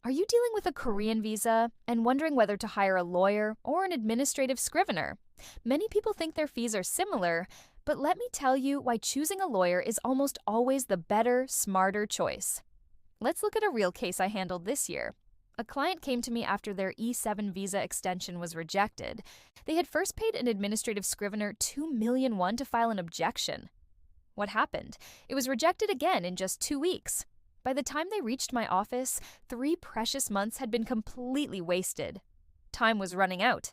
Are you dealing with a Korean visa and wondering whether to hire a lawyer or an administrative scrivener? Many people think their fees are similar, but let me tell you why choosing a lawyer is almost always the better, smarter choice. Let's look at a real case I handled this year. A client came to me after their E7 visa extension was rejected. They had first paid an administrative scrivener $2 million to file an objection. What happened? It was rejected again in just 2 weeks. By the time they reached my office, 3 precious months had been completely wasted. Time was running out.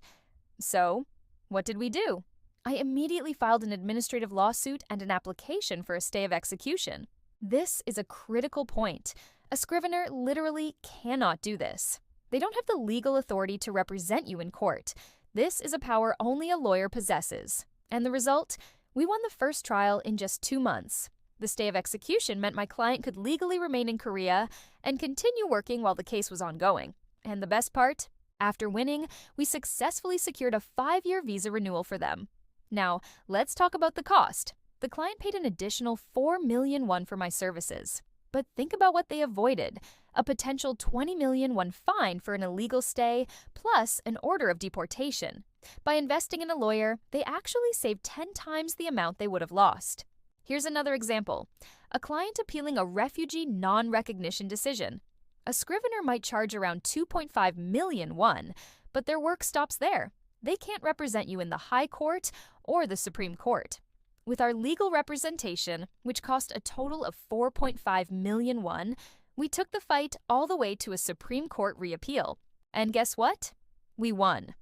So, what did we do? I immediately filed an administrative lawsuit and an application for a stay of execution. This is a critical point. A scrivener literally cannot do this. They don't have the legal authority to represent you in court. This is a power only a lawyer possesses. And the result? We won the first trial in just 2 months. The stay of execution meant my client could legally remain in Korea and continue working while the case was ongoing. And the best part? After winning, we successfully secured a 5-year visa renewal for them. Now, let's talk about the cost. The client paid an additional $4 million for my services. But think about what they avoided: a potential $20 million fine for an illegal stay, plus an order of deportation. By investing in a lawyer, they actually saved 10 times the amount they would have lost. Here's another example. A client appealing a refugee non-recognition decision. A scrivener might charge around 2.5 million won, but their work stops there. They can't represent you in the High Court or the Supreme Court. With our legal representation, which cost a total of 4.5 million won, we took the fight all the way to a Supreme Court reappeal. And guess what? We won.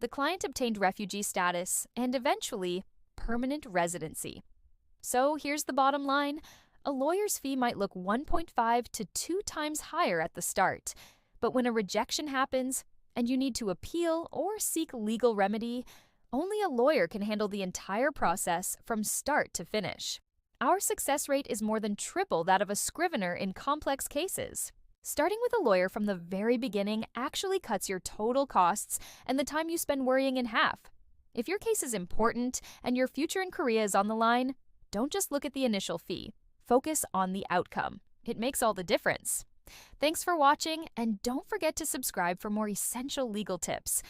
The client obtained refugee status and eventually permanent residency. So here's the bottom line. A lawyer's fee might look 1.5 to 2 times higher at the start, but when a rejection happens and you need to appeal or seek legal remedy, only a lawyer can handle the entire process from start to finish. Our success rate is more than triple that of a scrivener in complex cases. Starting with a lawyer from the very beginning actually cuts your total costs and the time you spend worrying in half. If your case is important and your future in Korea is on the line, don't just look at the initial fee. Focus on the outcome. It makes all the difference. Thanks for watching, and don't forget to subscribe for more essential legal tips.